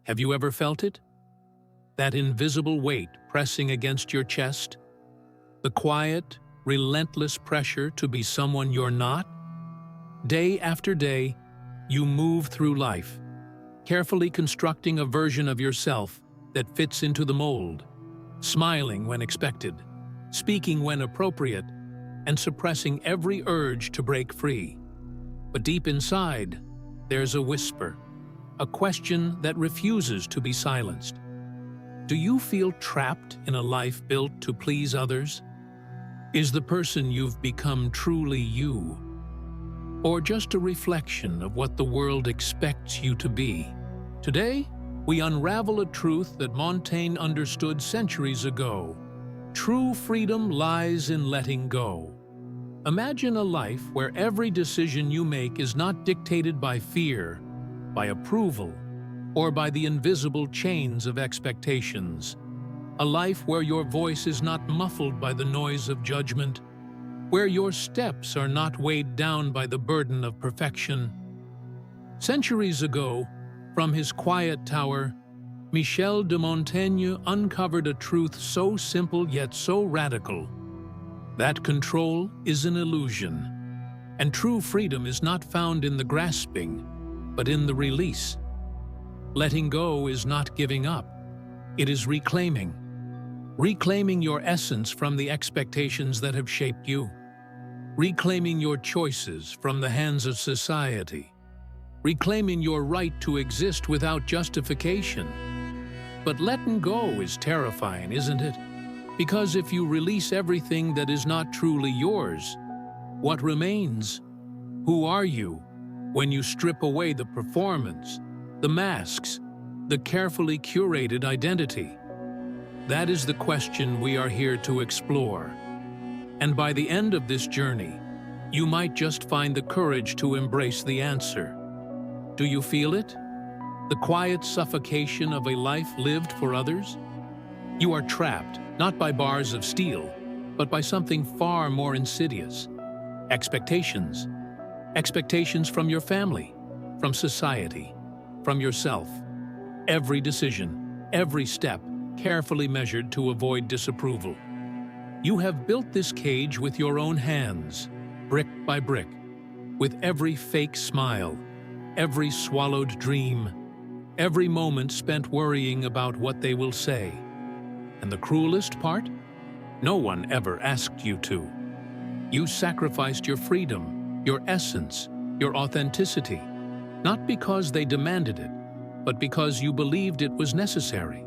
Have you ever felt it? That invisible weight pressing against your chest? The quiet, relentless pressure to be someone you're not? Day after day, you move through life, carefully constructing a version of yourself that fits into the mold, smiling when expected, speaking when appropriate, and suppressing every urge to break free. But deep inside, there's a whisper, a question that refuses to be silenced. Do you feel trapped in a life built to please others? Is the person you've become truly you? Or just a reflection of what the world expects you to be? Today, we unravel a truth that Montaigne understood centuries ago. True freedom lies in letting go. Imagine a life where every decision you make is not dictated by fear, by approval, or by the invisible chains of expectations. A life where your voice is not muffled by the noise of judgment, where your steps are not weighed down by the burden of perfection. Centuries ago, from his quiet tower, Michel de Montaigne uncovered a truth so simple yet so radical: that control is an illusion, and true freedom is not found in the grasping, but in the release. Letting go is not giving up, it is reclaiming. Reclaiming your essence from the expectations that have shaped you. Reclaiming your choices from the hands of society. Reclaiming your right to exist without justification. But letting go is terrifying, isn't it? Because if you release everything that is not truly yours, what remains? Who are you when you strip away the performance, the masks, the carefully curated identity? That is the question we are here to explore. And by the end of this journey, you might just find the courage to embrace the answer. Do you feel it? The quiet suffocation of a life lived for others? You are trapped, not by bars of steel, but by something far more insidious. Expectations. Expectations from your family, from society, from yourself. Every decision, every step, carefully measured to avoid disapproval. You have built this cage with your own hands, brick by brick, with every fake smile, every swallowed dream, every moment spent worrying about what they will say. And the cruelest part? No one ever asked you to. You sacrificed your freedom, your essence, your authenticity, not because they demanded it, but because you believed it was necessary.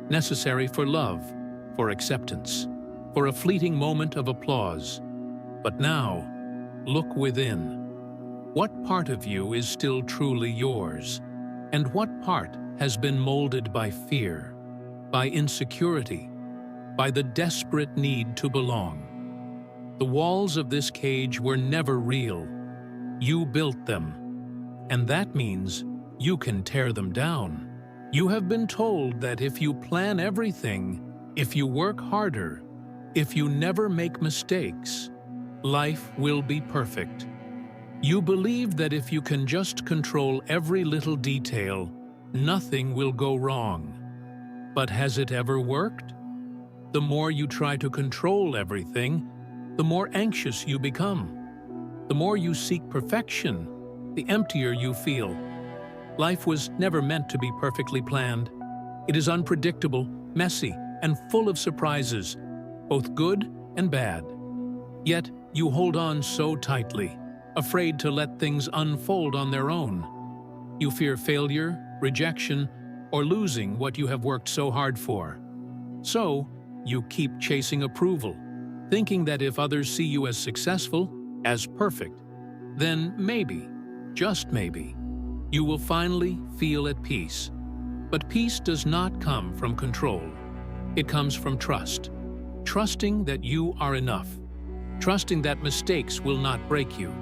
Necessary for love, for acceptance, for a fleeting moment of applause. But now, look within. What part of you is still truly yours? And what part has been molded by fear, by insecurity, by the desperate need to belong? The walls of this cage were never real. You built them. And that means you can tear them down. You have been told that if you plan everything, if you work harder, if you never make mistakes, life will be perfect. You believe that if you can just control every little detail, nothing will go wrong. But has it ever worked? The more you try to control everything, the more anxious you become. The more you seek perfection, the emptier you feel. Life was never meant to be perfectly planned. It is unpredictable, messy, and full of surprises, both good and bad. Yet you hold on so tightly, afraid to let things unfold on their own. You fear failure, rejection, or losing what you have worked so hard for. So, you keep chasing approval, thinking that if others see you as successful, as perfect, then maybe, just maybe, you will finally feel at peace. But peace does not come from control. It comes from trust. Trusting that you are enough. Trusting that mistakes will not break you.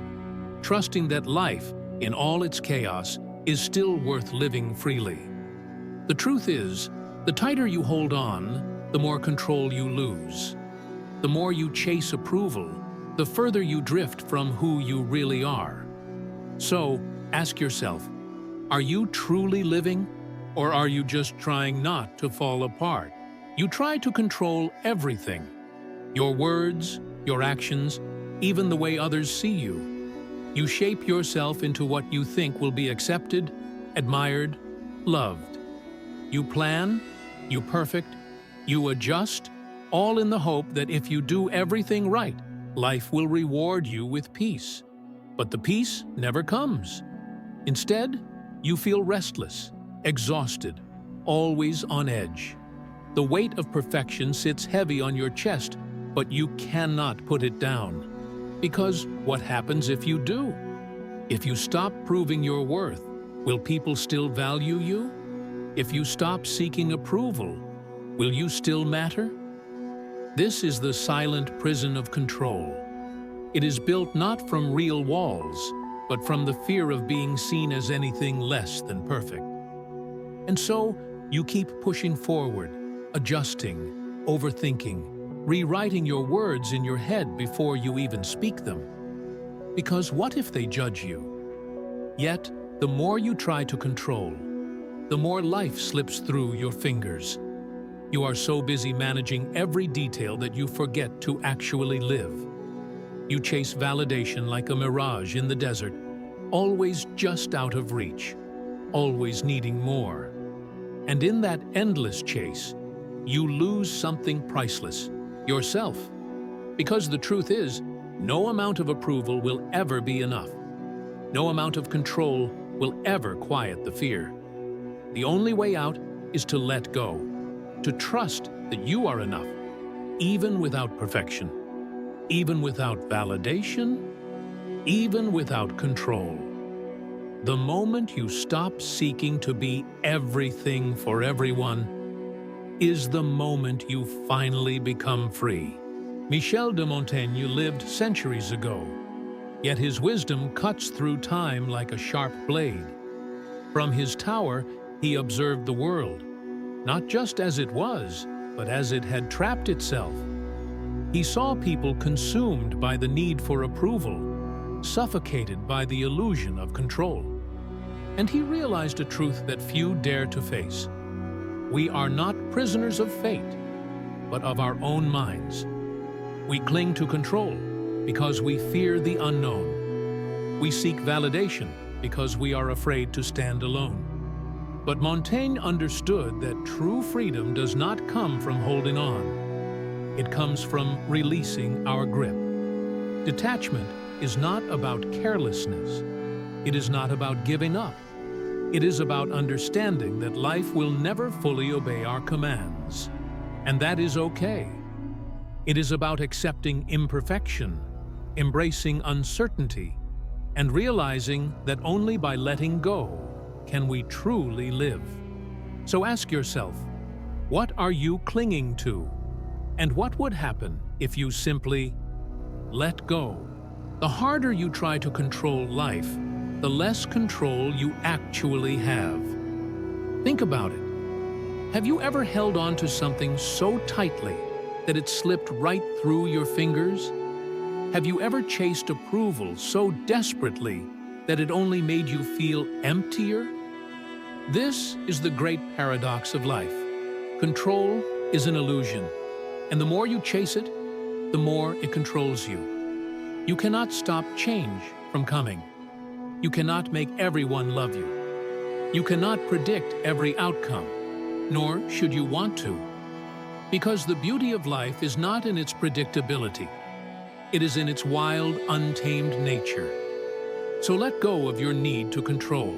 Trusting that life, in all its chaos, is still worth living freely. The truth is, the tighter you hold on, the more control you lose. The more you chase approval, the further you drift from who you really are. So, ask yourself, are you truly living? Or are you just trying not to fall apart? You try to control everything. Your words, your actions, even the way others see you. You shape yourself into what you think will be accepted, admired, loved. You plan, you perfect, you adjust, all in the hope that if you do everything right, life will reward you with peace. But the peace never comes. Instead, you feel restless, exhausted, always on edge. The weight of perfection sits heavy on your chest, but you cannot put it down. Because what happens if you do? If you stop proving your worth, will people still value you? If you stop seeking approval, will you still matter? This is the silent prison of control. It is built not from real walls, but from the fear of being seen as anything less than perfect. And so, you keep pushing forward, adjusting, overthinking, rewriting your words in your head before you even speak them. Because what if they judge you? Yet, the more you try to control, the more life slips through your fingers. You are so busy managing every detail that you forget to actually live. You chase validation like a mirage in the desert, always just out of reach, always needing more. And in that endless chase, you lose something priceless, yourself. Because the truth is, no amount of approval will ever be enough. No amount of control will ever quiet the fear. The only way out is to let go, to trust that you are enough, even without perfection, even without validation, even without control. The moment you stop seeking to be everything for everyone is the moment you finally become free. Michel de Montaigne lived centuries ago, yet his wisdom cuts through time like a sharp blade. From his tower, he observed the world, not just as it was, but as it had trapped itself. He saw people consumed by the need for approval, suffocated by the illusion of control. And he realized a truth that few dare to face. We are not prisoners of fate, but of our own minds. We cling to control because we fear the unknown. We seek validation because we are afraid to stand alone. But Montaigne understood that true freedom does not come from holding on. It comes from releasing our grip. Detachment is not about carelessness. It is not about giving up. It is about understanding that life will never fully obey our commands. And that is okay. It is about accepting imperfection, embracing uncertainty, and realizing that only by letting go can we truly live. So ask yourself, what are you clinging to? And what would happen if you simply let go? The harder you try to control life, the less control you actually have. Think about it. Have you ever held on to something so tightly that it slipped right through your fingers? Have you ever chased approval so desperately that it only made you feel emptier? This is the great paradox of life. Control is an illusion, and the more you chase it, the more it controls you. You cannot stop change from coming. You cannot make everyone love you. You cannot predict every outcome, nor should you want to. Because the beauty of life is not in its predictability. It is in its wild, untamed nature. So let go of your need to control.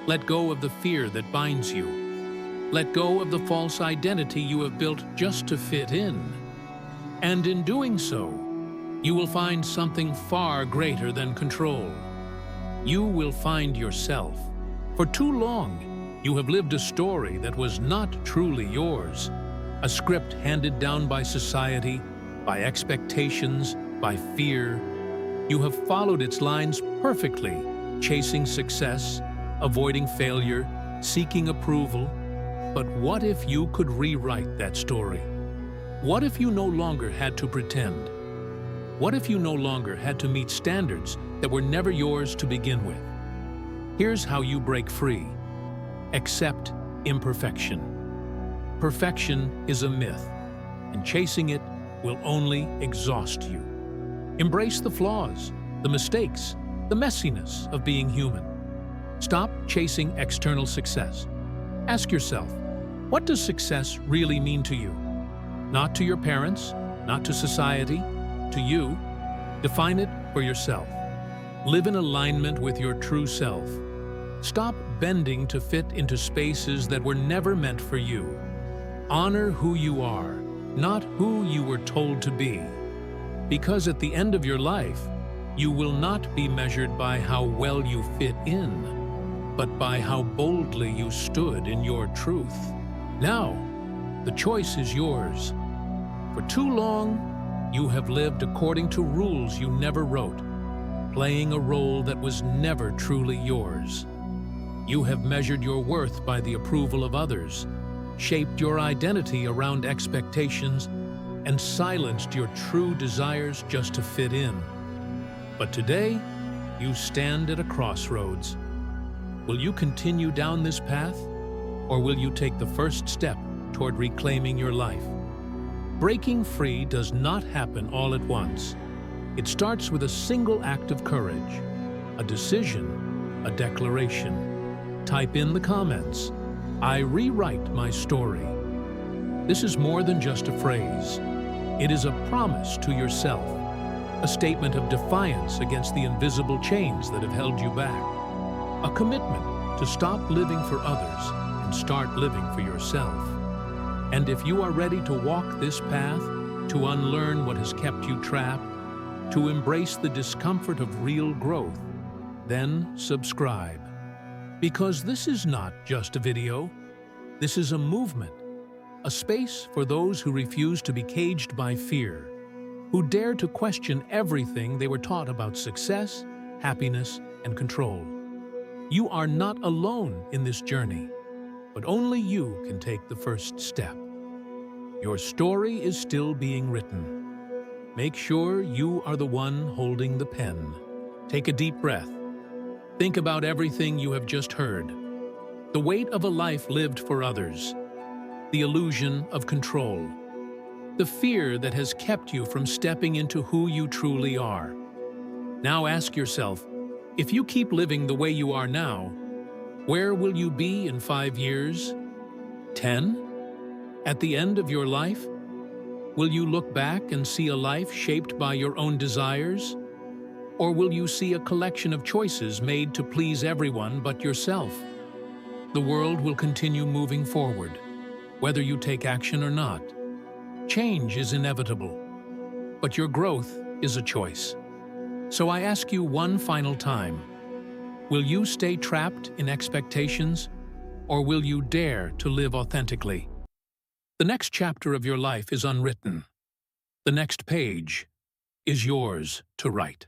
Let go of the fear that binds you. Let go of the false identity you have built just to fit in. And in doing so, you will find something far greater than control. You will find yourself. For too long, you have lived a story that was not truly yours, a script handed down by society, by expectations, by fear. You have followed its lines perfectly, chasing success, avoiding failure, seeking approval. But what if you could rewrite that story? What if you no longer had to pretend? What if you no longer had to meet standards that were never yours to begin with? Here's how you break free. Accept imperfection. Perfection is a myth, and chasing it will only exhaust you. Embrace the flaws, the mistakes, the messiness of being human. Stop chasing external success. Ask yourself, what does success really mean to you? Not to your parents, not to society, to you. Define it for yourself. Live in alignment with your true self. Stop bending to fit into spaces that were never meant for you. Honor who you are, not who you were told to be. Because at the end of your life, you will not be measured by how well you fit in, but by how boldly you stood in your truth. Now, the choice is yours. For too long, you have lived according to rules you never wrote, playing a role that was never truly yours. You have measured your worth by the approval of others, shaped your identity around expectations, and silenced your true desires just to fit in. But today, you stand at a crossroads. Will you continue down this path, or will you take the first step toward reclaiming your life? Breaking free does not happen all at once. It starts with a single act of courage, a decision, a declaration. Type in the comments, "I rewrite my story." This is more than just a phrase. It is a promise to yourself, a statement of defiance against the invisible chains that have held you back, a commitment to stop living for others and start living for yourself. And if you are ready to walk this path, to unlearn what has kept you trapped, to embrace the discomfort of real growth, then subscribe. Because this is not just a video, this is a movement, a space for those who refuse to be caged by fear, who dare to question everything they were taught about success, happiness, and control. You are not alone in this journey, but only you can take the first step. Your story is still being written. Make sure you are the one holding the pen. Take a deep breath. Think about everything you have just heard. The weight of a life lived for others. The illusion of control. The fear that has kept you from stepping into who you truly are. Now ask yourself, if you keep living the way you are now, where will you be in 5 years? 10? At the end of your life? Will you look back and see a life shaped by your own desires? Or will you see a collection of choices made to please everyone but yourself? The world will continue moving forward, whether you take action or not. Change is inevitable, but your growth is a choice. So I ask you one final time, will you stay trapped in expectations, or will you dare to live authentically? The next chapter of your life is unwritten. The next page is yours to write.